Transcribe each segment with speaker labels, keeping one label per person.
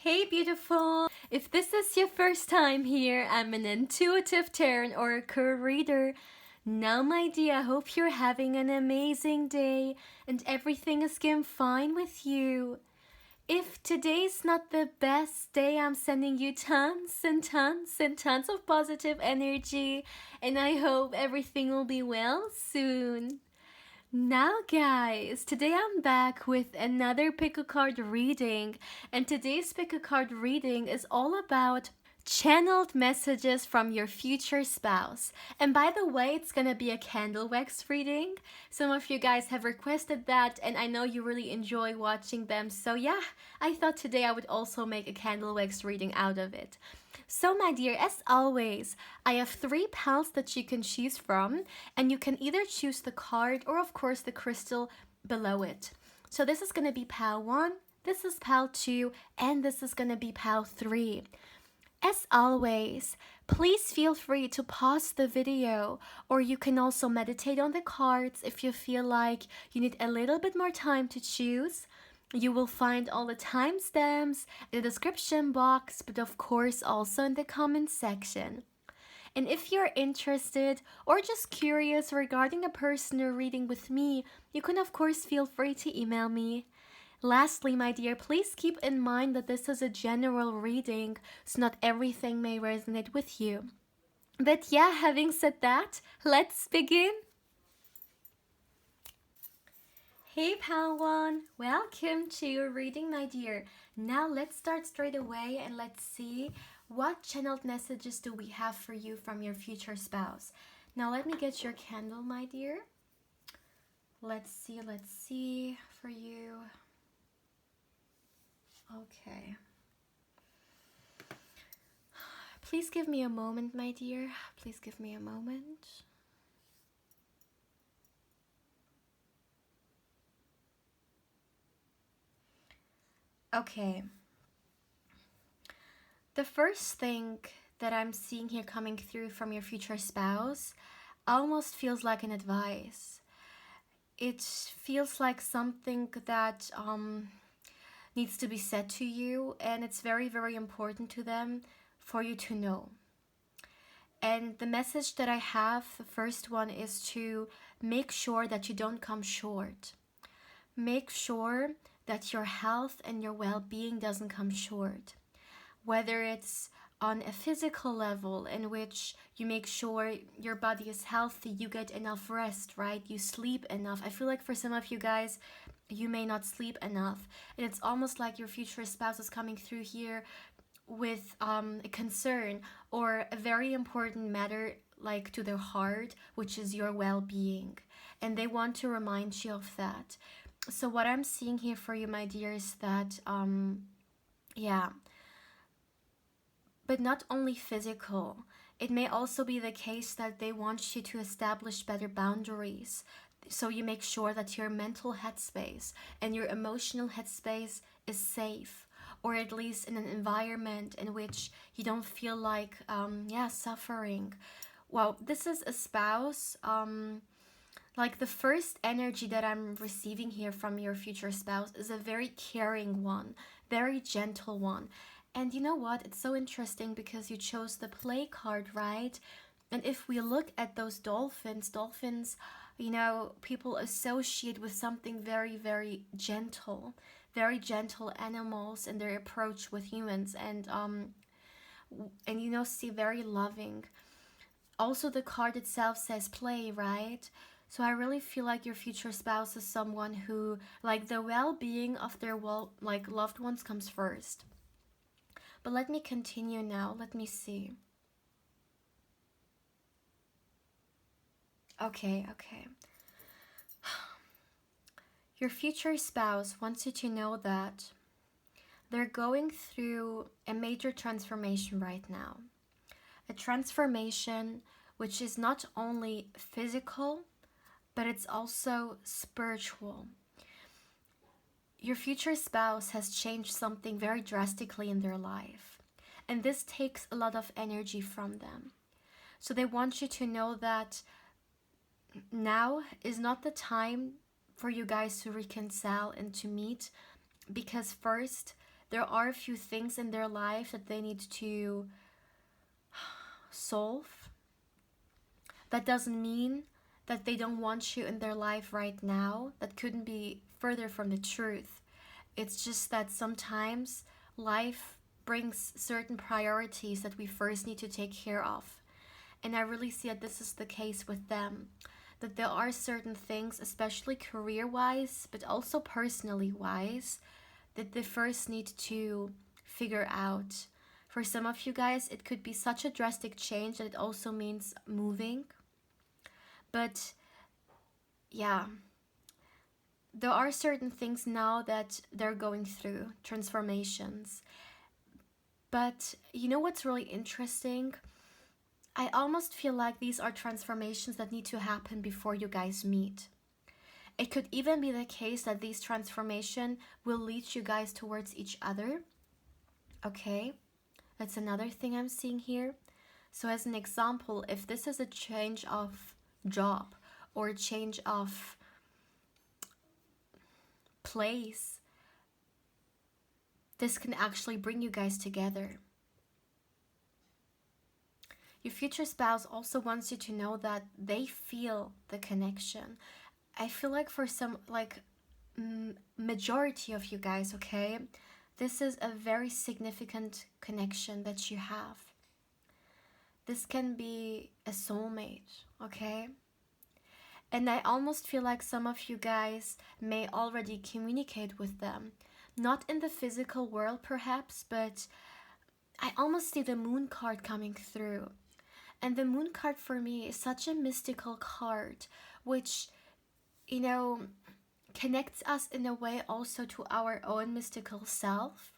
Speaker 1: Hey beautiful! If this is your first time here, I'm an intuitive tarot oracle reader. Now my dear, I hope you're having an amazing day and everything is going fine with you. If today's not the best day, I'm sending you tons and tons and tons of positive energy, and I hope everything will be well soon. Now guys, today I'm back with another pick a card reading, and today's pick a card reading is all about channeled messages from your future spouse. And by the way, it's gonna be a candle wax reading. Some of you guys have requested that, and I know you really enjoy watching them, so yeah, I thought today I would also make a candle wax reading out of it. So my dear, as always, I have 3 pals that you can choose from, and you can either choose the card or of course the crystal below it. So this is going to be pal 1, this is pal 2, and this is going to be pal 3. As always, please feel free to pause the video, or you can also meditate on the cards if you feel like you need a little bit more time to choose. You will find all the timestamps in the description box, but of course also in the comment section. And if you're interested or just curious regarding a personal reading with me, you can of course feel free to email me. Lastly, my dear, please keep in mind that this is a general reading, so not everything may resonate with you. But yeah, having said that, let's begin. Hey pal 1, welcome to your reading, my dear. Now let's start straight away and let's see what channeled messages do we have for you from your future spouse. Now let me get your candle, my dear. Let's see for you. Okay. Please give me a moment, my dear. Please give me a moment. Okay. The first thing that I'm seeing here coming through from your future spouse almost feels like an advice. It feels like something that needs to be said to you, and it's very, very important to them for you to know. And the message that I have, the first one, is to make sure that you don't come short. Make sure that your health and your well-being doesn't come short. Whether it's on a physical level in which you make sure your body is healthy, you get enough rest, right? You sleep enough. I feel like for some of you guys, you may not sleep enough. And it's almost like your future spouse is coming through here with a concern or a very important matter like to their heart, which is your well-being. And they want to remind you of that. So what I'm seeing here for you, my dear, is that, yeah, but not only physical. It may also be the case that they want you to establish better boundaries. So you make sure that your mental headspace and your emotional headspace is safe, or at least in an environment in which you don't feel like, suffering. Well, this is a spouse, like the first energy that I'm receiving here from your future spouse is a very caring one, very gentle one. And you know what? It's so interesting because you chose the play card, right? And if we look at those dolphins, you know, people associate with something very, very gentle animals in their approach with humans, and you know, see, very loving. Also, the card itself says play, right? So I really feel like your future spouse is someone who, like, the well-being of their loved ones comes first. But let me continue now. Let me see. Okay. Your future spouse wants you to know that they're going through a major transformation right now. A transformation which is not only physical, but it's also spiritual. Your future spouse has changed something very drastically in their life, and this takes a lot of energy from them. So they want you to know that now is not the time for you guys to reconcile and to meet, because first, there are a few things in their life that they need to solve. That doesn't mean that they don't want you in their life right now. That couldn't be further from the truth. It's just that sometimes life brings certain priorities that we first need to take care of. And I really see that this is the case with them. That there are certain things, especially career-wise, but also personally-wise, that they first need to figure out. For some of you guys, it could be such a drastic change that it also means moving. But yeah, there are certain things now that they're going through, transformations. But you know what's really interesting? I almost feel like these are transformations that need to happen before you guys meet. It could even be the case that these transformations will lead you guys towards each other. Okay, that's another thing I'm seeing here. So as an example, if this is a change of job or a change of place, this can actually bring you guys together. Your future spouse also wants you to know that they feel the connection. I feel like for some, like majority of you guys, okay, this is a very significant connection that you have. This can be a soulmate, okay? And I almost feel like some of you guys may already communicate with them. Not in the physical world perhaps, but I almost see the moon card coming through. And the moon card for me is such a mystical card, which, you know, connects us in a way also to our own mystical self,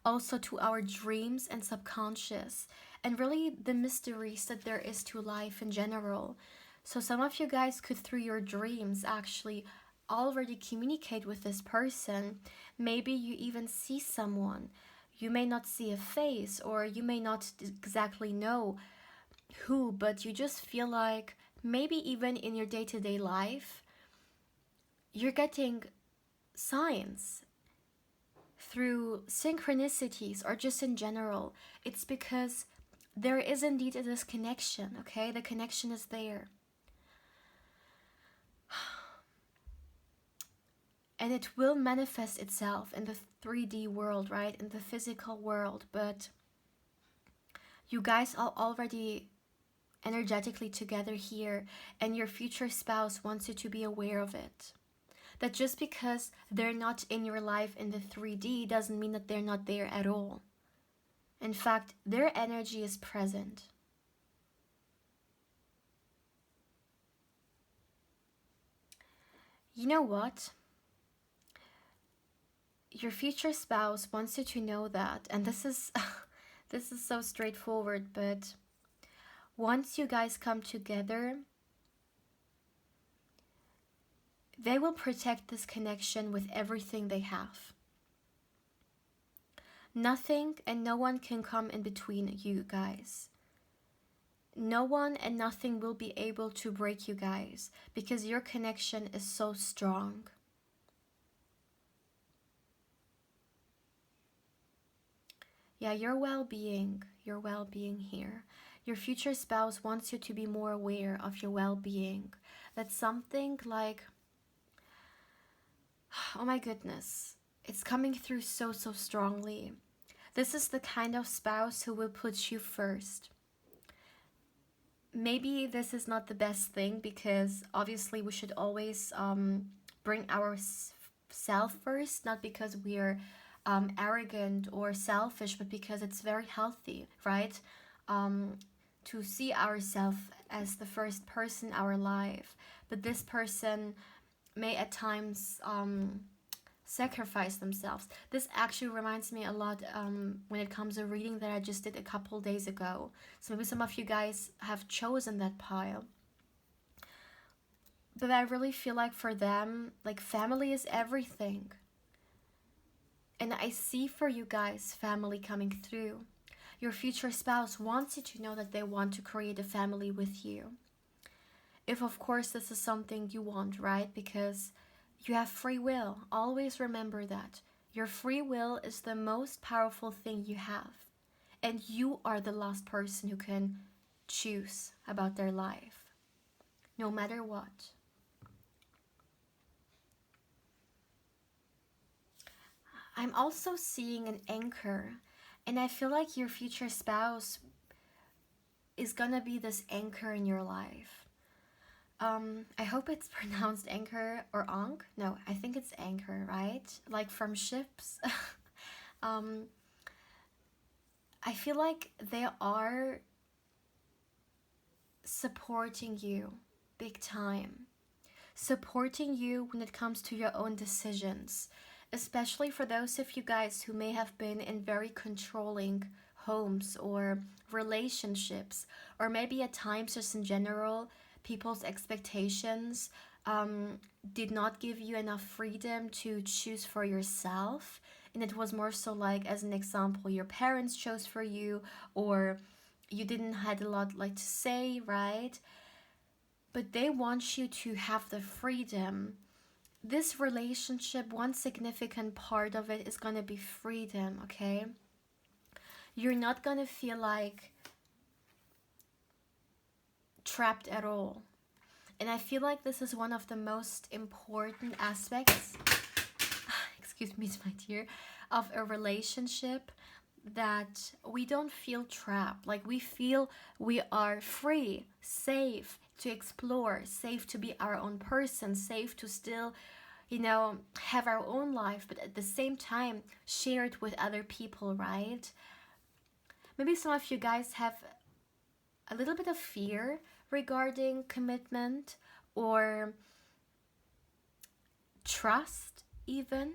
Speaker 1: also to our dreams and subconscious, and really the mysteries that there is to life in general. So some of you guys could, through your dreams, actually already communicate with this person. Maybe you even see someone. You may not see a face, or you may not exactly know who, but you just feel like maybe even in your day-to-day life, you're getting signs through synchronicities or just in general. It's because there is indeed this connection, okay? The connection is there. And it will manifest itself in the 3D world, right? In the physical world. But you guys are already energetically together here, and your future spouse wants you to be aware of it. That just because they're not in your life in the 3D doesn't mean that they're not there at all. In fact, their energy is present. You know what? Your future spouse wants you to know that, and this is this is so straightforward, but once you guys come together, they will protect this connection with everything they have. Nothing and no one can come in between you guys. No one and nothing will be able to break you guys because your connection is so strong. Yeah, your well-being here. Your future spouse wants you to be more aware of your well-being. That's something like, oh my goodness, it's coming through so strongly. This is the kind of spouse who will put you first. Maybe this is not the best thing because obviously we should always bring ourselves first, not because we're arrogant or selfish, but because it's very healthy, right? To see ourselves as the first person in our life. But this person may at times sacrifice themselves. This actually reminds me a lot when it comes to reading that I just did a couple days ago. So maybe some of you guys have chosen that pile. But I really feel like for them, like family is everything. And I see for you guys family coming through. Your future spouse wants you to know that they want to create a family with you. If of course this is something you want, right? Because you have free will. Always remember that. Your free will is the most powerful thing you have. And you are the last person who can choose about their life, no matter what. I'm also seeing an anchor, and I feel like your future spouse is gonna be this anchor in your life. I hope it's pronounced anchor or ankh. No, I think it's anchor, right? Like from ships. um, I feel like they are supporting you big time. Supporting you when it comes to your own decisions, especially for those of you guys who may have been in very controlling homes or relationships, or maybe at times just in general, people's expectations did not give you enough freedom to choose for yourself. And it was more so like, as an example, your parents chose for you, or you didn't had a lot like to say, right? But they want you to have the freedom. This relationship, one significant part of it is going to be freedom, okay? You're not going to feel like trapped at all. And I feel like this is one of the most important aspects, excuse me, it's my tear, of a relationship, that we don't feel trapped. Like, we feel we are free, safe to explore, safe to be our own person, safe to still, have our own life, but at the same time share it with other people, right? Maybe some of you guys have a little bit of fear regarding commitment or trust even,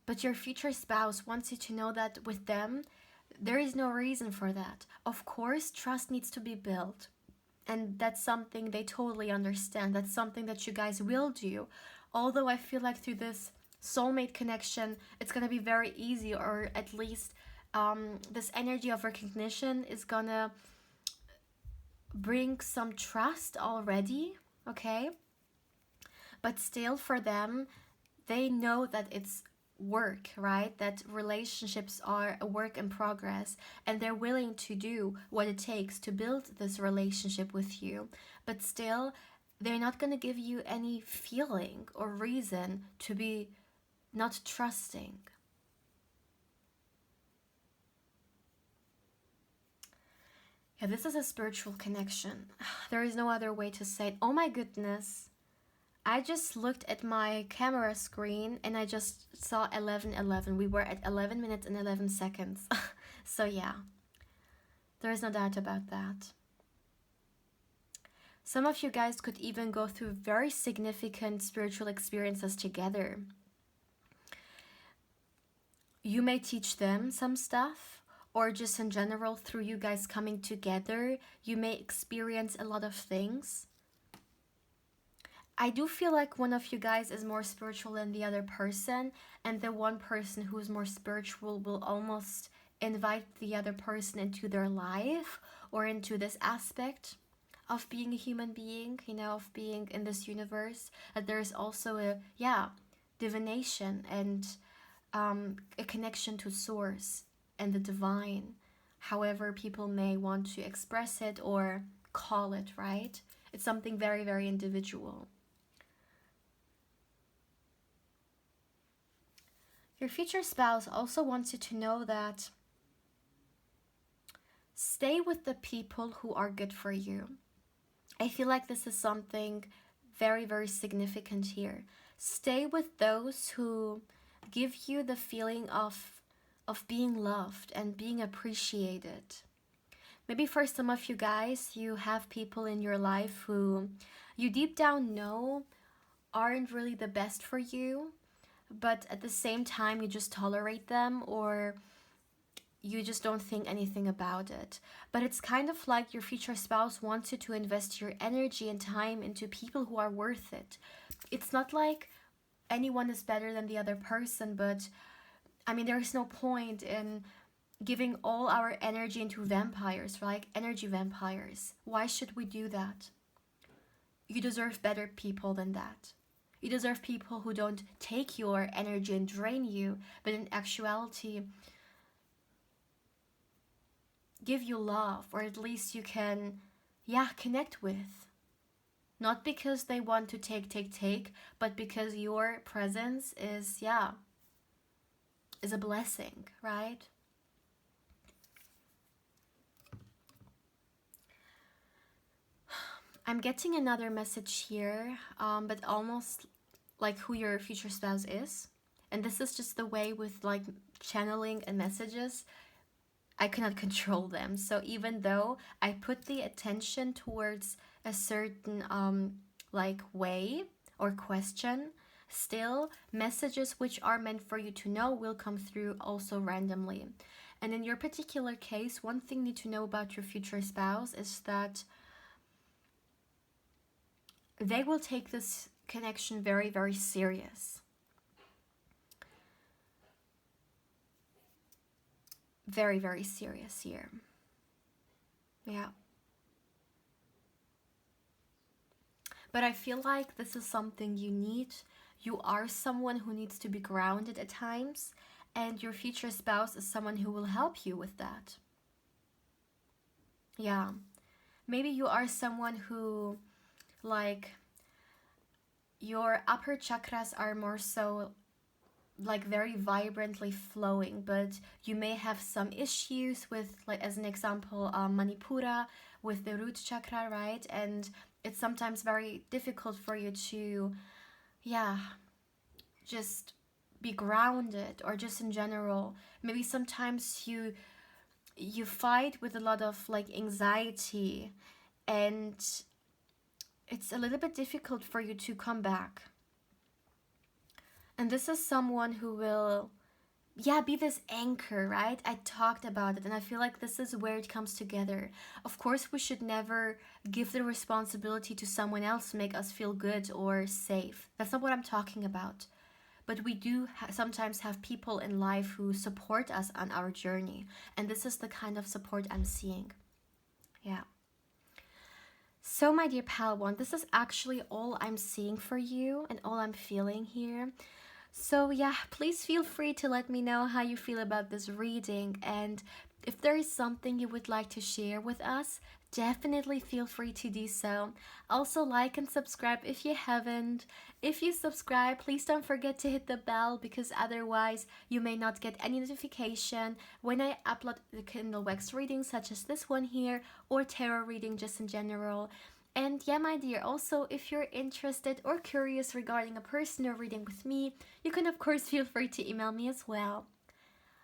Speaker 1: but your future spouse wants you to know that with them there is no reason for that. Of course, trust needs to be built, and that's something they totally understand. That's something that you guys will do. Although I feel like through this soulmate connection, it's gonna be very easy, or at least this energy of recognition is gonna bring some trust already, okay? But still, for them, they know that it's work, right? That relationships are a work in progress, and they're willing to do what it takes to build this relationship with you. But still, they're not going to give you any feeling or reason to be not trusting. Yeah, this is a spiritual connection. There is no other way to say it. Oh my goodness. I just looked at my camera screen and I just saw 11:11. We were at 11 minutes and 11 seconds. So yeah, there is no doubt about that. Some of you guys could even go through very significant spiritual experiences together. You may teach them some stuff, or just in general, through you guys coming together, you may experience a lot of things. I do feel like one of you guys is more spiritual than the other person, and the one person who's more spiritual will almost invite the other person into their life or into this aspect of being a human being, of being in this universe. That there's also a divination and a connection to source and the divine, however people may want to express it or call it, right? It's something very, very individual. Your future spouse also wants you to know that stay with the people who are good for you. I feel like this is something very, very significant here. Stay with those who give you the feeling of being loved and being appreciated. Maybe for some of you guys, you have people in your life who you deep down know aren't really the best for you, but at the same time you just tolerate them, or you just don't think anything about it. But it's kind of like your future spouse wants you to invest your energy and time into people who are worth it. It's not like anyone is better than the other person, but I mean, there's no point in giving all our energy into vampires, right? Energy vampires. Why should we do that? You deserve better people than that. You deserve people who don't take your energy and drain you, but in actuality give you love, or at least you can, yeah, connect with. Not because they want to take, but because your presence is, yeah, is a blessing, right? I'm getting another message here, but almost like who your future spouse is. And this is just the way with like channeling and messages. I cannot control them. So even though I put the attention towards a certain like way or question, still messages which are meant for you to know will come through also randomly. And in your particular case, one thing you need to know about your future spouse is that they will take this connection very, very serious. Very, very serious here. Yeah. But I feel like this is something you need. You are someone who needs to be grounded at times, and your future spouse is someone who will help you with that. Yeah. Maybe you are someone who, like, your upper chakras are more so like very vibrantly flowing, but you may have some issues with, like as an example, manipura with the root chakra, right? And it's sometimes very difficult for you to, yeah, just be grounded, or just in general maybe sometimes you fight with a lot of like anxiety, and it's a little bit difficult for you to come back. And this is someone who will, yeah, be this anchor, right? I talked about it, and I feel like this is where it comes together. Of course, we should never give the responsibility to someone else to make us feel good or safe. That's not what I'm talking about. But we do sometimes have people in life who support us on our journey, and this is the kind of support I'm seeing. Yeah. So, my dear pal one, this is actually all I'm seeing for you and all I'm feeling here. So, yeah, please feel free to let me know how you feel about this reading, and if there is something you would like to share with us, definitely feel free to do so. Also, like and subscribe if you haven't. If you subscribe, please don't forget to hit the bell, because otherwise you may not get any notification when I upload the Kindle Wax readings such as this one here, or tarot reading just in general. And yeah, my dear, also, if you're interested or curious regarding a personal reading with me, you can of course feel free to email me as well.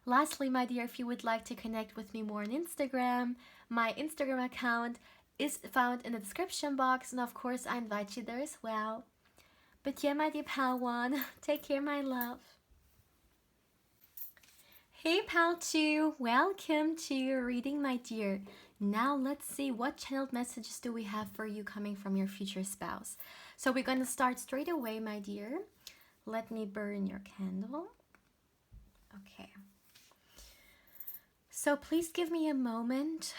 Speaker 1: Lastly, my dear, if you would like to connect with me more on Instagram, my Instagram account is found in the description box, and of course I invite you there as well. But yeah, my dear pal one, take care, my love. Hey pal 2, welcome to your reading, my dear. Now let's see what channeled messages do we have for you coming from your future spouse. So we're going to start straight away, my dear. Let me burn your candle. Okay. So please give me a moment.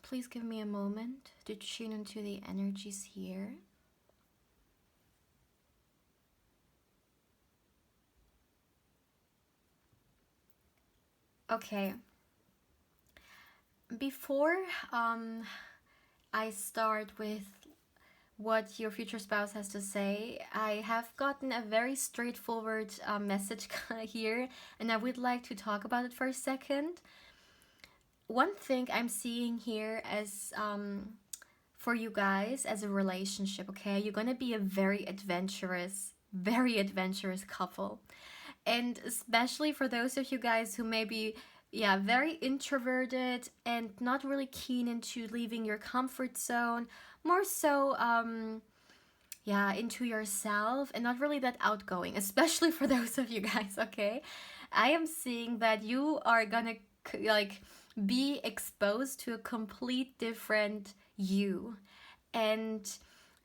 Speaker 1: Please give me a moment to tune into the energies here. Okay. Before I start with what your future spouse has to say, I have gotten a very straightforward message here, and I would like to talk about it for a second. One thing I'm seeing here as for you guys as a relationship, okay, you're gonna be a very adventurous couple. And especially for those of you guys who may be, yeah, very introverted and not really keen into leaving your comfort zone, more so yeah, into yourself, and not really that outgoing, especially for those of you guys, okay? I am seeing that you are gonna like be exposed to a complete different you, and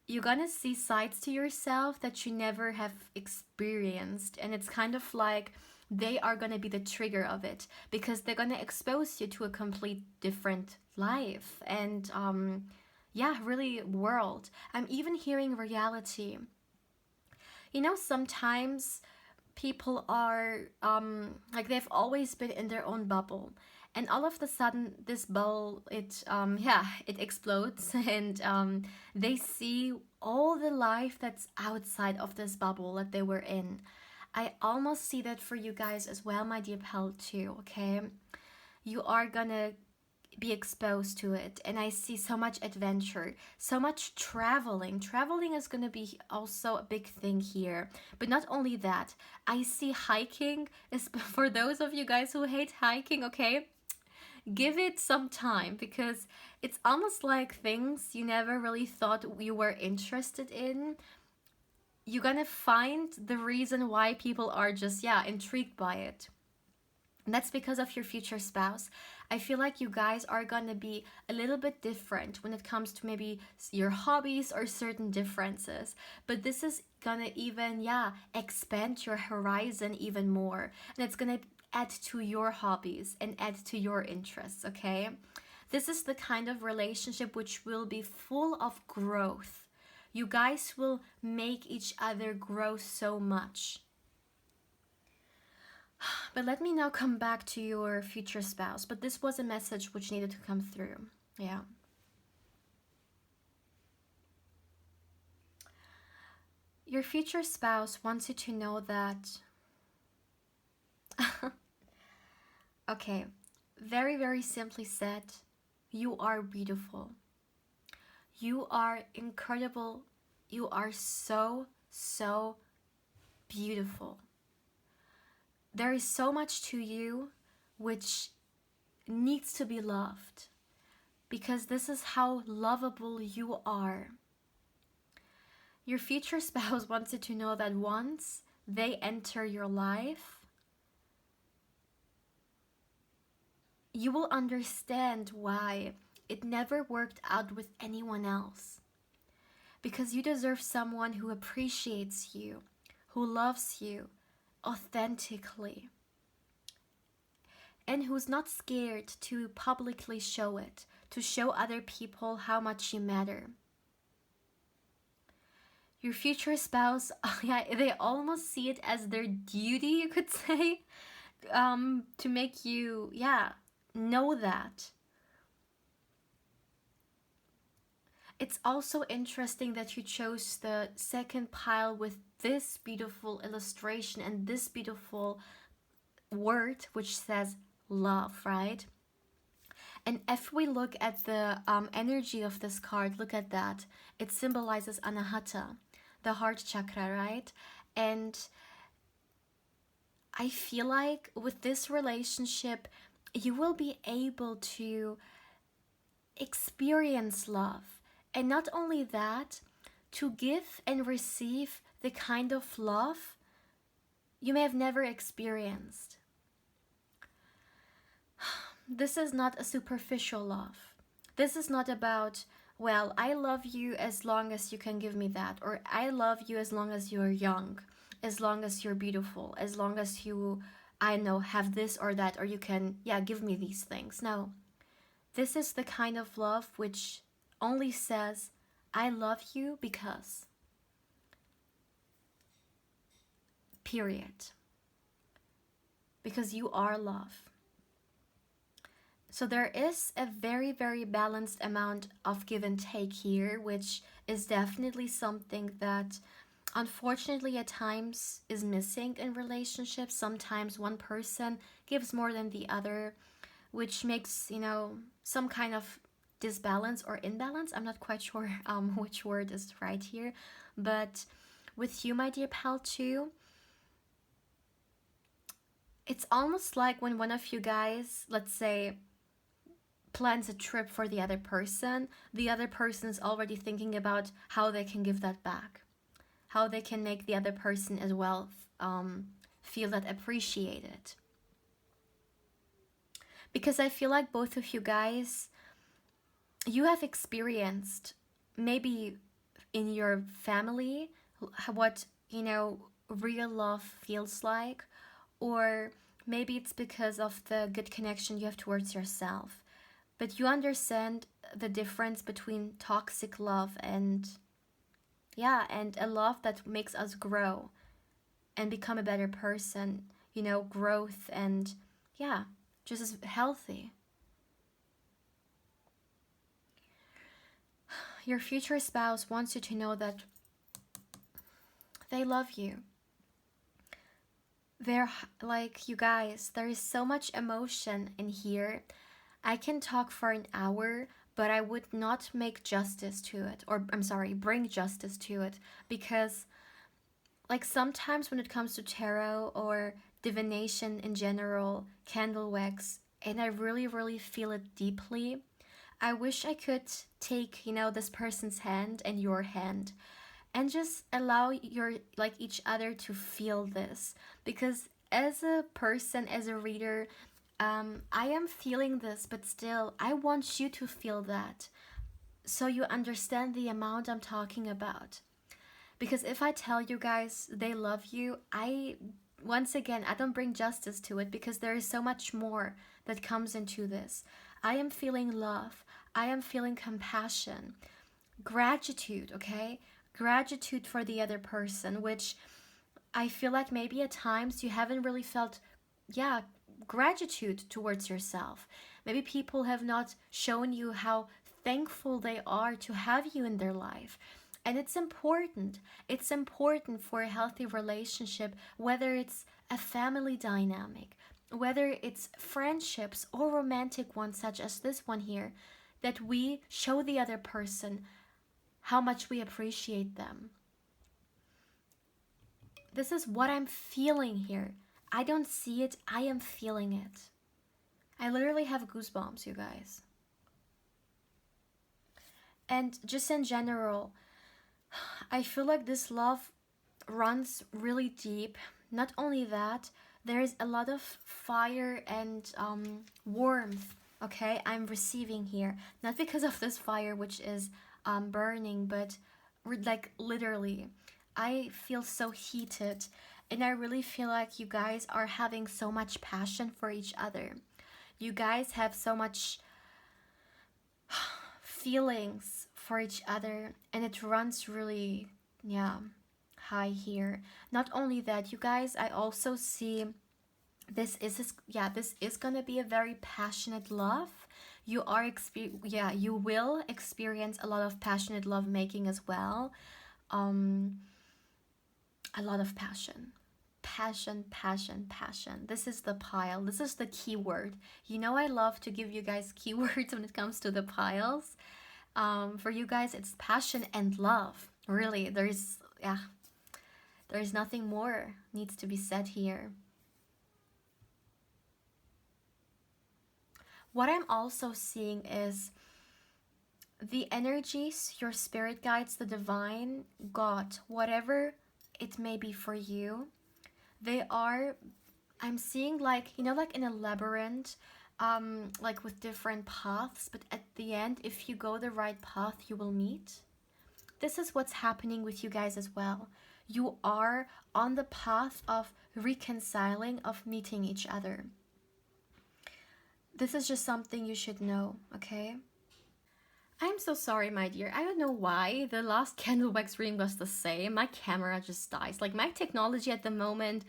Speaker 1: you're gonna see sides to yourself that you never have experienced, and it's kind of like they are gonna be the trigger of it, because they're gonna expose you to a complete different life, and yeah, really world. I'm even hearing reality. You know, sometimes people are like they've always been in their own bubble, and all of a sudden this bubble, it explodes, and they see all the life that's outside of this bubble that they were in. I almost see that for you guys as well, my dear pal, too. Okay, you are gonna be exposed to it, and I see so much adventure, so much traveling is going to be also a big thing here. But not only that, I see hiking is for those of you guys who hate hiking. Okay, give it some time, because it's almost like things you never really thought you were interested in. You're gonna find the reason why people are just, yeah, intrigued by it. And that's because of your future spouse. I feel like you guys are gonna be a little bit different when it comes to maybe your hobbies or certain differences. But this is gonna even, yeah, expand your horizon even more. And it's gonna add to your hobbies and add to your interests, okay? This is the kind of relationship which will be full of growth. You guys will make each other grow so much. But let me now come back to your future spouse. But this was a message which needed to come through. Yeah. Your future spouse wants you to know that. Okay, very, very simply said, you are beautiful. You are incredible. You are so, so beautiful. There is so much to you which needs to be loved, because this is how lovable you are. Your future spouse wants you to know that once they enter your life, you will understand why it never worked out with anyone else. Because you deserve someone who appreciates you, who loves you authentically, and who's not scared to publicly show it, to show other people how much you matter. Your future spouse, yeah, they almost see it as their duty, you could say, to make you, yeah, know that. It's also interesting that you chose the second pile with this beautiful illustration and this beautiful word which says love, right? And if we look at the energy of this card, look at that. It symbolizes Anahata, the heart chakra, right? And I feel like with this relationship, you will be able to experience love. And not only that, to give and receive the kind of love you may have never experienced. This is not a superficial love. This is not about, well, I love you as long as you can give me that, or I love you as long as you're young, as long as you're beautiful, as long as you, I know, have this or that, or you can, yeah, give me these things. No. This is the kind of love which only says, I love you because. Period. Because you are love. So there is a very, very balanced amount of give and take here, which is definitely something that unfortunately at times is missing in relationships. Sometimes one person gives more than the other, which makes, some kind of disbalance or imbalance. I'm not quite sure which word is right here. But with you, my dear pal, too, it's almost like when one of you guys, let's say, plans a trip for the other person is already thinking about how they can give that back, how they can make the other person as well feel that appreciated. Because I feel like both of you guys, you have experienced maybe in your family what, real love feels like, or maybe it's because of the good connection you have towards yourself. But you understand the difference between toxic love and Yeah, and a love that makes us grow and become a better person, growth and yeah, just as healthy. Your future spouse wants you to know that they love you. They're like, you guys, there is so much emotion in here. I can talk for an hour, but I would not make justice to it, or I'm sorry, bring justice to it, because like sometimes when it comes to tarot or divination in general, candle wax, and I really, really feel it deeply. I wish I could take, this person's hand and your hand and just allow your like each other to feel this, because as a person, as a reader, I am feeling this, but still I want you to feel that, so you understand the amount I'm talking about. Because if I tell you guys they love you, once again, I don't bring justice to it, because there is so much more that comes into this. I am feeling love. I am feeling compassion, gratitude, okay? Gratitude for the other person, which I feel like maybe at times you haven't really felt, yeah, gratitude towards yourself. Maybe people have not shown you how thankful they are to have you in their life. And it's important. It's important for a healthy relationship, whether it's a family dynamic, whether it's friendships or romantic ones, such as this one here, that we show the other person how much we appreciate them. This is what I'm feeling here. I don't see it, I am feeling it. I literally have goosebumps, you guys. And just in general, I feel like this love runs really deep. Not only that, there is a lot of fire and warmth, okay, I'm receiving here. Not because of this fire, which is burning, but like literally. I feel so heated, and I really feel like you guys are having so much passion for each other. You guys have so much feelings for each other, and it runs really, yeah, high here. Not only that, you guys, I also see this is gonna be a very passionate love. You will experience a lot of passionate love making as well. um a lot of passion. Passion, passion, passion. This is the pile. This is the keyword. I love to give you guys keywords when it comes to the piles. For you guys, it's passion and love. Really, there's nothing more needs to be said here. What I'm also seeing is the energies, your spirit guides, the divine, God, whatever it may be for you, they are, I'm seeing like, like in a labyrinth, like with different paths, but at the end, if you go the right path, you will meet. This is what's happening with you guys as well. You are on the path of reconciling, of meeting each other. This is just something you should know, okay? I'm so sorry, my dear. I don't know why the last candle wax reading was the same. My camera just dies. Like, my technology at the moment,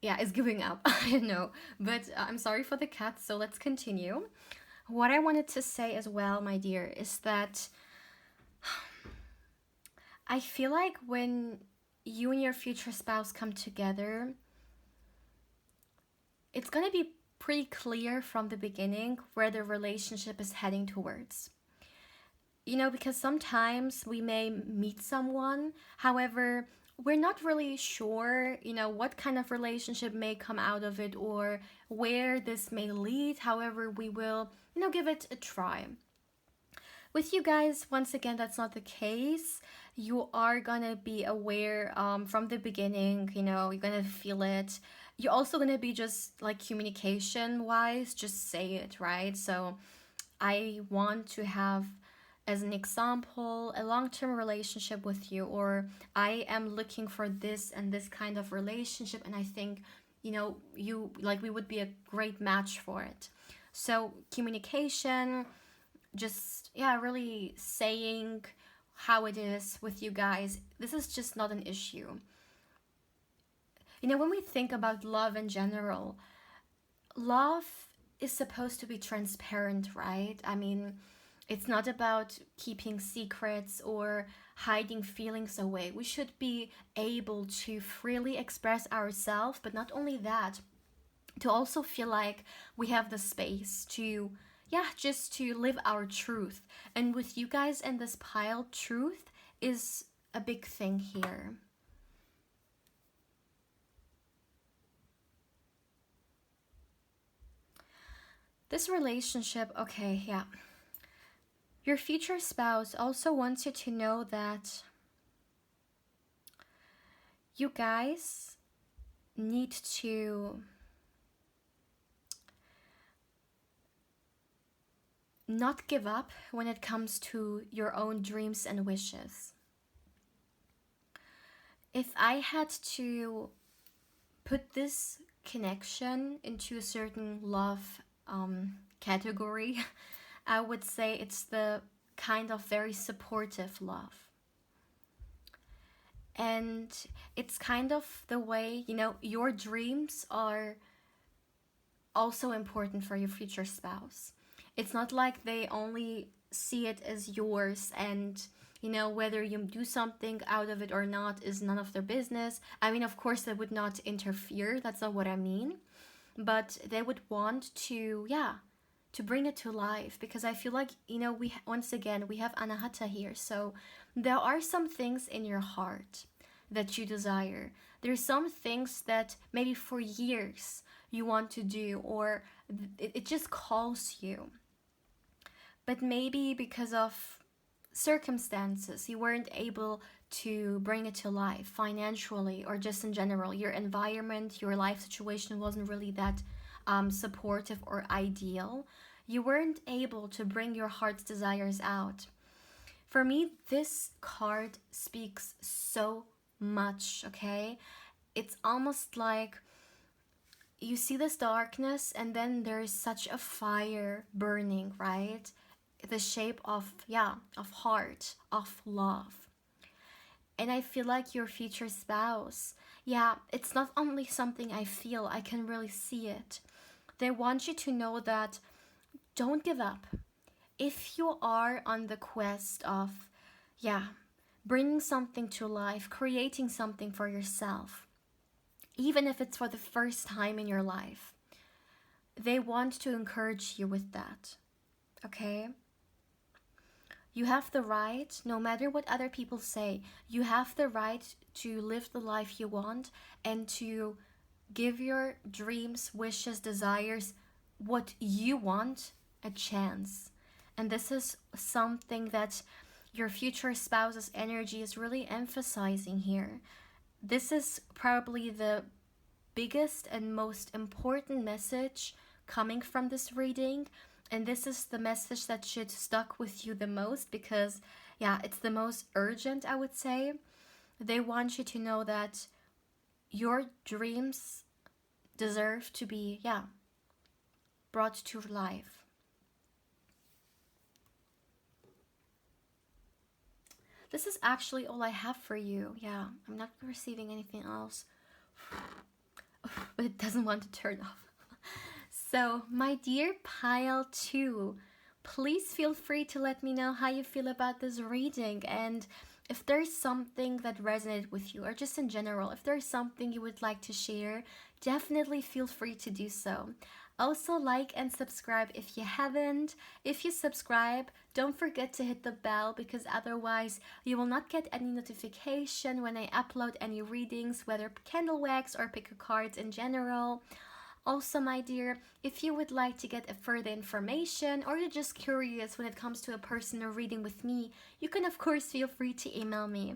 Speaker 1: yeah, is giving up. I know. But I'm sorry for the cat, so let's continue. What I wanted to say as well, my dear, is that I feel like when you and your future spouse come together, it's gonna be pretty clear from the beginning where the relationship is heading towards. Because sometimes we may meet someone, however, we're not really sure, what kind of relationship may come out of it or where this may lead. However, we will, give it a try. With you guys, once again, that's not the case. You are gonna be aware from the beginning, you're gonna feel it. You're also gonna be just like communication wise, just say it, right? So I want to have, as an example, a long-term relationship with you, or I am looking for this and this kind of relationship, and I think, you like, we would be a great match for it. So communication, just, yeah, really saying how it is with you guys. This is just not an issue. You know, when we think about love in general, love is supposed to be transparent, right? I mean, it's not about keeping secrets or hiding feelings away. We should be able to freely express ourselves, but not only that, to also feel like we have the space to, yeah, just to live our truth. And with you guys and this pile, truth is a big thing here. This relationship, okay, yeah. Your future spouse also wants you to know that you guys need to not give up when it comes to your own dreams and wishes. If I had to put this connection into a certain love category, I would say it's the kind of very supportive love. And it's kind of the way, you know, your dreams are also important for your future spouse. It's not like they only see it as yours, and you know, whether you do something out of it or not is none of their business. I mean, of course they would not interfere, that's not what I mean, but they would want to, yeah, to bring it to life, because I feel like, you know, we once again we have anahata here, so there are some things in your heart that you desire. There's some things that maybe for years you want to do, or it just calls you, but maybe because of circumstances you weren't able to bring it to life financially, or just in general your environment, your life situation wasn't really that supportive or ideal. You weren't able to bring your heart's desires out. For me, this card speaks so much, okay? It's almost like you see this darkness and then there's such a fire burning, right? The shape of, yeah, of heart, of love. And I feel like your future spouse, yeah, it's not only something I feel, I can really see it. They want you to know that don't give up. If you are on the quest of, yeah, bringing something to life, creating something for yourself, even if it's for the first time in your life, they want to encourage you with that, okay? You have the right, no matter what other people say, you have the right to live the life you want and to give your dreams, wishes, desires, what you want, a chance. And this is something that your future spouse's energy is really emphasizing here. This is probably the biggest and most important message coming from this reading, and this is the message that should stuck with you the most, because yeah, it's the most urgent, I would say. They want you to know that your dreams deserve to be, yeah, brought to life. This is actually all I have for you. Yeah, I'm not receiving anything else. But it doesn't want to turn off. So, my dear pile 2, please feel free to let me know how you feel about this reading, and if there's something that resonated with you, or just in general, if there's something you would like to share, definitely feel free to do so. Also, like and subscribe if you haven't. If you subscribe, don't forget to hit the bell, because otherwise you will not get any notification when I upload any readings, whether candle wax or pick a cards in general. Also, my dear, if you would like to get further information, or you're just curious when it comes to a personal reading with me, you can of course feel free to email me.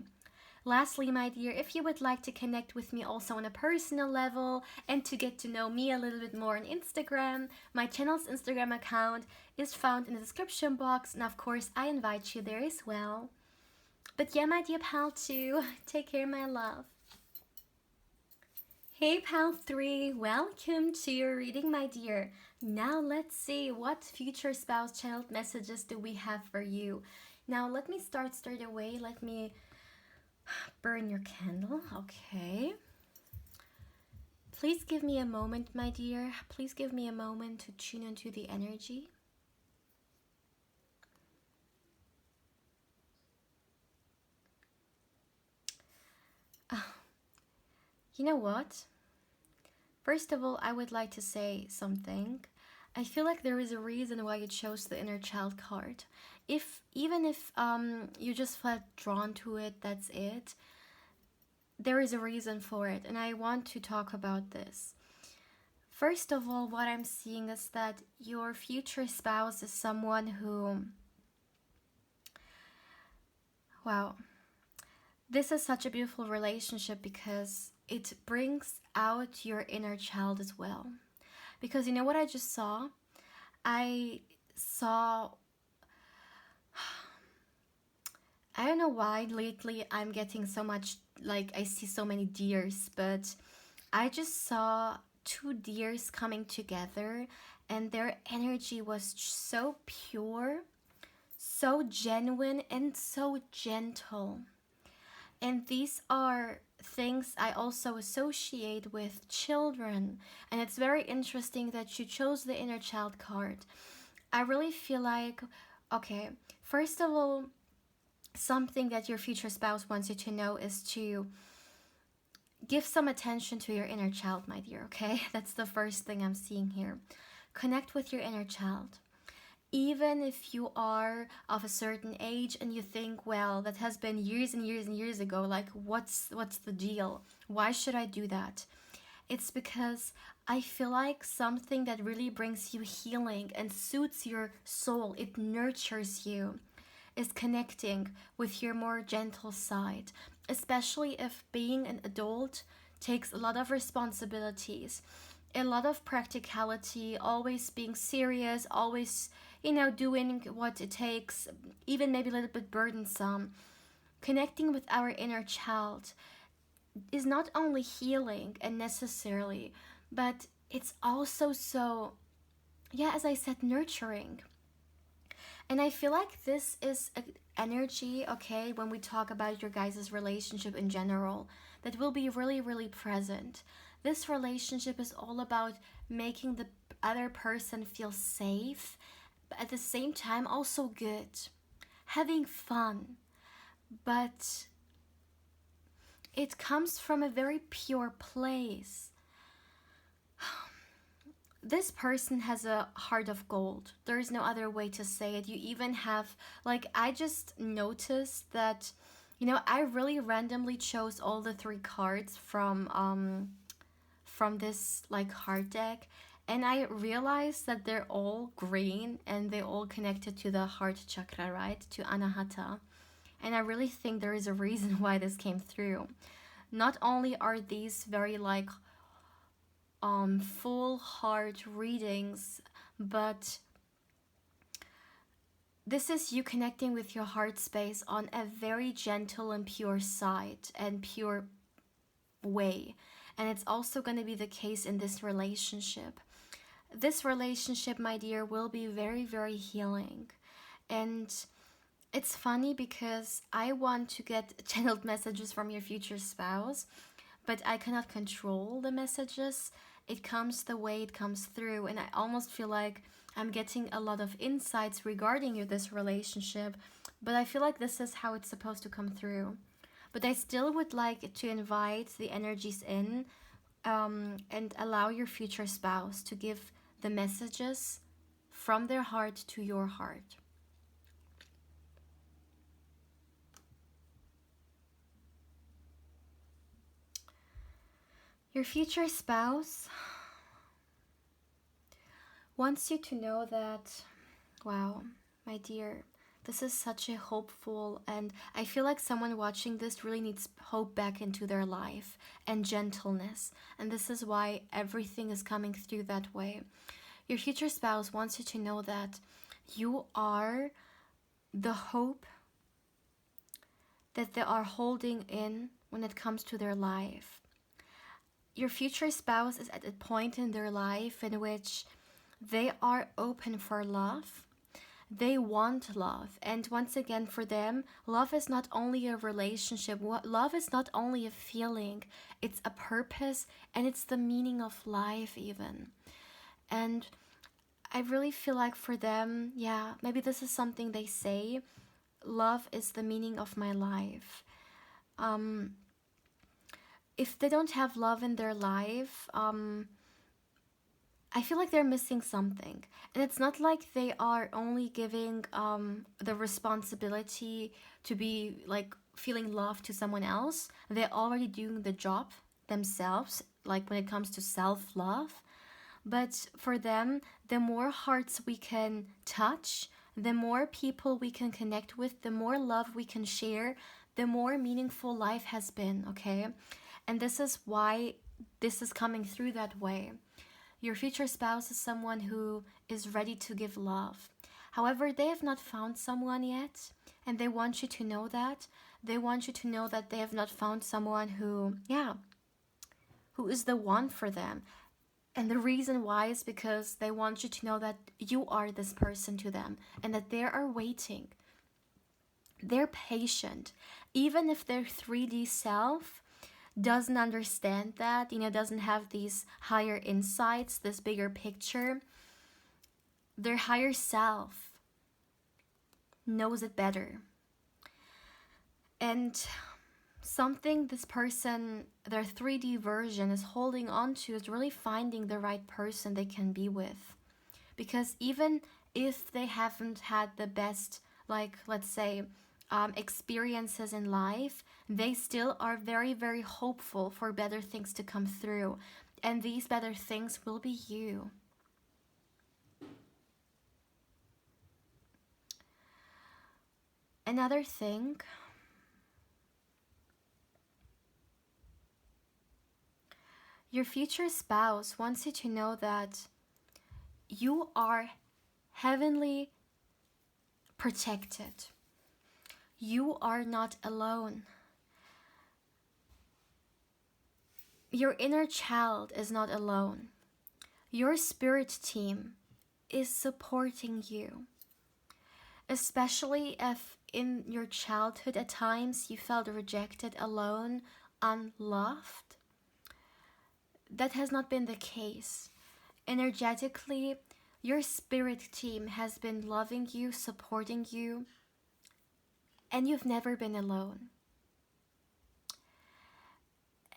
Speaker 1: Lastly, my dear, if you would like to connect with me also on a personal level and to get to know me a little bit more on Instagram, my channel's Instagram account is found in the description box, and of course I invite you there as well. But yeah, my dear pal 2, take care, my love. Hey pal 3, welcome to your reading, my dear. Now let's see, what future spouse channeled messages do we have for you. Now let me start straight away. Let me burn your candle. Okay. Please give me a moment, my dear. Please give me a moment to tune into the energy. You know what? First of all, I would like to say something. I feel like there is a reason why you chose the inner child card. If even if you just felt drawn to it, that's it. There is a reason for it, and I want to talk about this. First of all, what I'm seeing is that your future spouse is someone who, wow, this is such a beautiful relationship because it brings out your inner child as well. Because you know what I just saw? I saw, I don't know why lately I'm getting so much, like I see so many deers, but I just saw two deers coming together and their energy was so pure, so genuine, and so gentle. And these are things I also associate with children. And it's very interesting that you chose the inner child card. I really feel like, okay, first of all, something that your future spouse wants you to know is to give some attention to your inner child, my dear, okay? That's the first thing I'm seeing here. Connect with your inner child. Even if you are of a certain age and you think, well, that has been years and years and years ago, like what's the deal? Why should I do that? It's because I feel like something that really brings you healing and suits your soul, it nurtures you, is connecting with your more gentle side, especially if being an adult takes a lot of responsibilities, a lot of practicality, always being serious, always, doing what it takes, even maybe a little bit burdensome. Connecting with our inner child is not only healing and necessarily, but it's also so, yeah, as I said, nurturing. And I feel like this is an energy, okay, when we talk about your guys' relationship in general, that will be really, really present. This relationship is all about making the other person feel safe, but at the same time also good, having fun. But it comes from a very pure place. This person has a heart of gold. There is no other way to say it. You even have, like, I just noticed that, I really randomly chose all the three cards from this like heart deck, and I realized that they're all green and they all connected to the heart chakra, right? To Anahata. And I really think there is a reason why this came through. Not only are these very like full heart readings, but this is you connecting with your heart space on a very gentle and pure side and pure way. And it's also going to be the case in this relationship. This relationship, my dear, will be very, very healing. And it's funny because I want to get channeled messages from your future spouse, but I cannot control the messages. It comes the way it comes through, and I almost feel like I'm getting a lot of insights regarding this relationship, but I feel like this is how it's supposed to come through. But I still would like to invite the energies in, and allow your future spouse to give the messages from their heart to your heart. Your future spouse wants you to know that, wow, my dear, this is such a hopeful, and I feel like someone watching this really needs hope back into their life and gentleness. And this is why everything is coming through that way. Your future spouse wants you to know that you are the hope that they are holding in when it comes to their life. Your future spouse is at a point in their life in which they are open for love. They want love. And once again, for them, love is not only a relationship, love is not only a feeling, it's a purpose and it's the meaning of life, even. And I really feel like for them, yeah, maybe this is something they say, love is the meaning of my life. If they don't have love in their life, I feel like they're missing something. And it's not like they are only giving the responsibility to be like feeling love to someone else. They're already doing the job themselves, like when it comes to self love. But for them, the more hearts we can touch, the more people we can connect with, the more love we can share, the more meaningful life has been, okay? And this is why this is coming through that way. Your future spouse is someone who is ready to give love. However, they have not found someone yet, and they want you to know that. They want you to know that they have not found someone who, yeah, who is the one for them. And the reason why is because they want you to know that you are this person to them and that they are waiting. They're patient. Even if their 3D self doesn't understand that, doesn't have these higher insights, this bigger picture, their higher self knows it better. And something this person, their 3D version, is holding on to is really finding the right person they can be with. Because even if they haven't had the best, like, let's say, experiences in life, they still are very, very hopeful for better things to come through. And these better things will be you. Another thing, your future spouse wants you to know that you are heavenly protected. You are not alone. Your inner child is not alone. Your spirit team is supporting you. Especially if in your childhood at times you felt rejected, alone, unloved. That has not been the case. Energetically, your spirit team has been loving you, supporting you, and you've never been alone.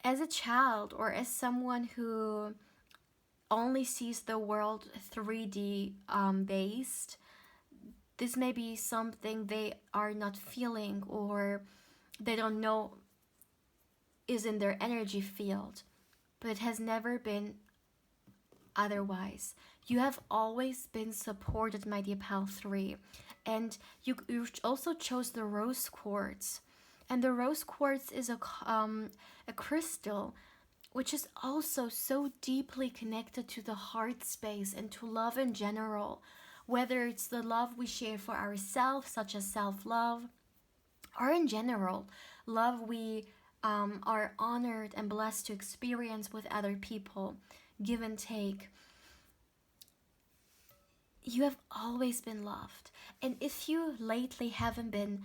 Speaker 1: As a child or as someone who only sees the world 3D based, this may be something they are not feeling or they don't know is in their energy field, but it has never been otherwise. You have always been supported, my dear pal 3, and you also chose the rose quartz, and the rose quartz is a crystal which is also so deeply connected to the heart space and to love in general, whether it's the love we share for ourselves, such as self-love, or in general, love we are honored and blessed to experience with other people, give and take. You have always been loved. And if you lately haven't been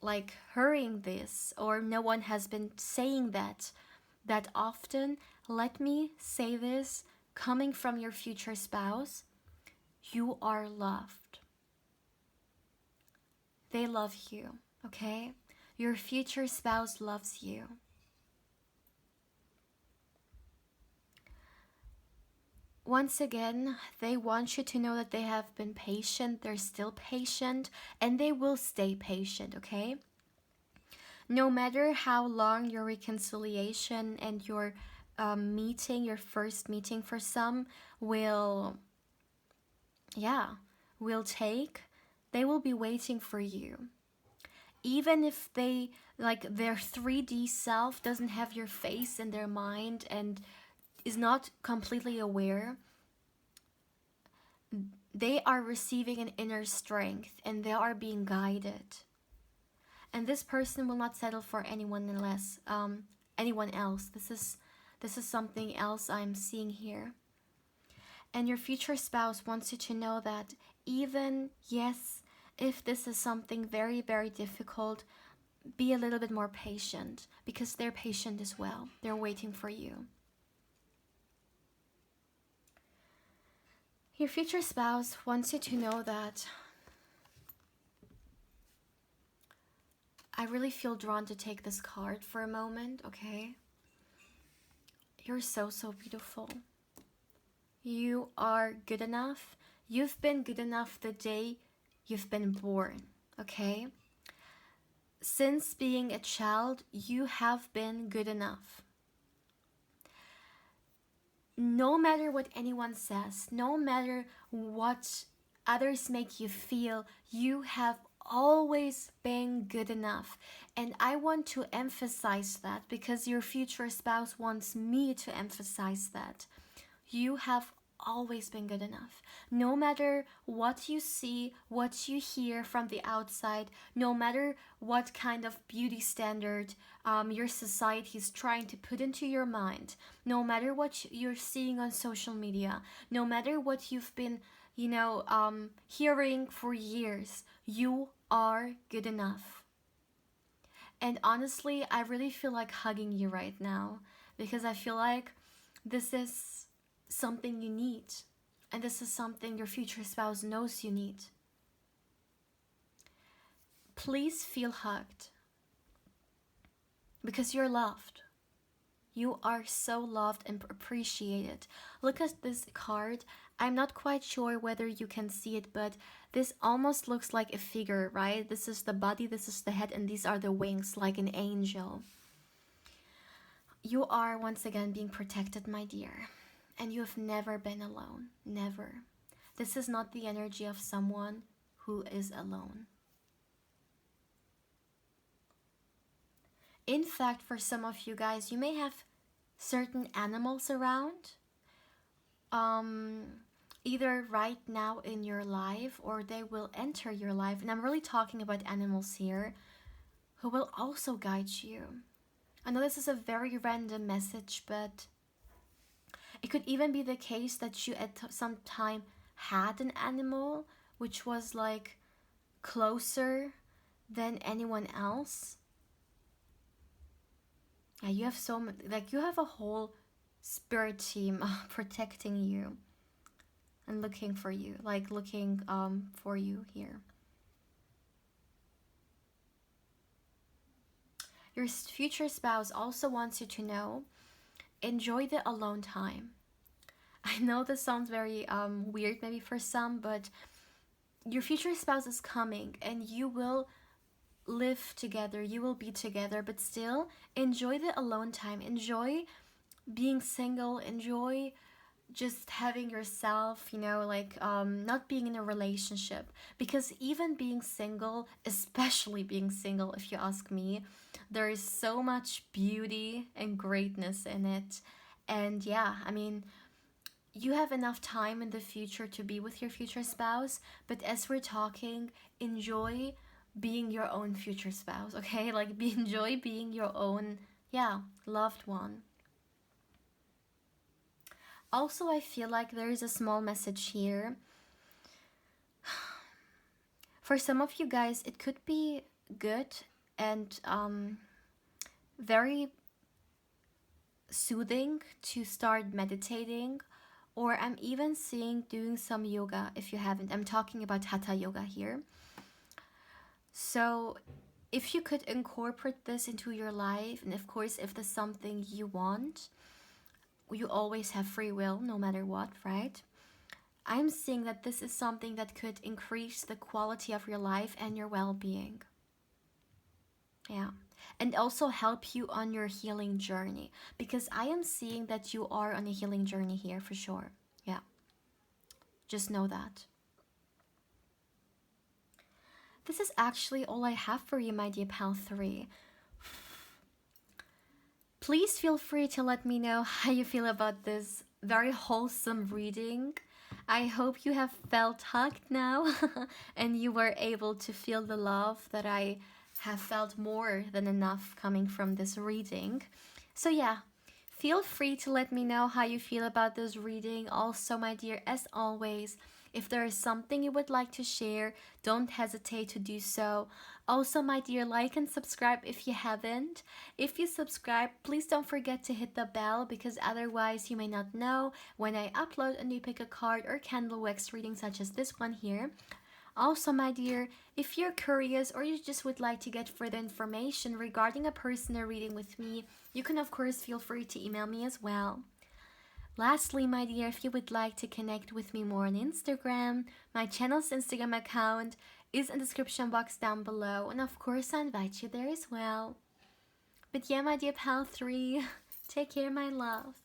Speaker 1: like hearing this, or no one has been saying that often, let me say this coming from your future spouse: you are loved. They love you, okay? Your future spouse loves you. Once again, they want you to know that they have been patient, they're still patient, and they will stay patient, okay? No matter how long your reconciliation and your meeting, your first meeting for some, will take, they will be waiting for you. Even if they, like, their 3D self doesn't have your face in their mind and is not completely aware, they are receiving an inner strength and they are being guided. And this person will not settle for anyone else. This is something else I'm seeing here. And your future spouse wants you to know that even, yes, if this is something very, very difficult, be a little bit more patient, because they're patient as well. They're waiting for you. Your future spouse wants you to know that I really feel drawn to take this card for a moment, okay? You're so, so beautiful. You are good enough. You've been good enough the day you've been born, okay? Since being a child, you have been good enough. No matter what anyone says, no matter what others make you feel, you have always been good enough. And I want to emphasize that, because your future spouse wants me to emphasize that. You have always been good enough. No matter what you see, what you hear from the outside, no matter what kind of beauty standard your society is trying to put into your mind, no matter what you're seeing on social media, no matter what you've been, hearing for years, you are good enough. And honestly, I really feel like hugging you right now, because I feel like this is something you need, and this is something your future spouse knows you need. Please feel hugged, because you're loved. You are so loved and appreciated. Look at this card. I'm not quite sure whether you can see it, but this almost looks like a figure, right? This is the body, this is the head, and these are the wings, like an angel. You are once again being protected, my dear. And you have never been alone. Never. This is not the energy of someone who is alone. In fact, for some of you guys, you may have certain animals around, either right now in your life, or they will enter your life. And I'm really talking about animals here, who will also guide you. I know this is a very random message, but it could even be the case that you at some time had an animal which was like closer than anyone else. Yeah, you have so much, like you have a whole spirit team protecting you and looking for you, like looking for you here. Your future spouse also wants you to know, enjoy the alone time. I know this sounds very weird maybe for some, but your future spouse is coming and you will live together, you will be together, but still enjoy the alone time. Enjoy being single, enjoy just having yourself, not being in a relationship. Because even being single, especially being single, if you ask me, there is so much beauty and greatness in it. And yeah, I mean, you have enough time in the future to be with your future spouse, but as we're talking, enjoy being your own future spouse, okay? Like, enjoy being your own, loved one. Also, I feel like there is a small message here. For some of you guys, it could be good and very soothing to start meditating, or I'm even seeing doing some yoga if you haven't. I'm talking about hatha yoga here. So if you could incorporate this into your life, and of course, if there's something you want, you always have free will no matter what, right? I'm seeing that this is something that could increase the quality of your life and your well-being. Yeah. And also help you on your healing journey, because I am seeing that you are on a healing journey here for sure. Yeah. Just know that. This is actually all I have for you, my dear Pal 3. Please feel free to let me know how you feel about this very wholesome reading. I hope you have felt hugged now and you were able to feel the love that I have felt more than enough coming from this reading. So yeah, feel free to let me know how you feel about this reading. Also, my dear, as always, if there is something you would like to share, don't hesitate to do so. Also, my dear, like and subscribe if you haven't. If you subscribe, please don't forget to hit the bell, because otherwise you may not know when I upload a new pick a card or candle wax reading such as this one here. Also, my dear, if you're curious or you just would like to get further information regarding a personal reading with me, you can of course feel free to email me as well. Lastly, my dear, if you would like to connect with me more on Instagram, my channel's Instagram account is in the description box down below, and of course I invite you there as well. But yeah, my dear pal 3, take care, my love.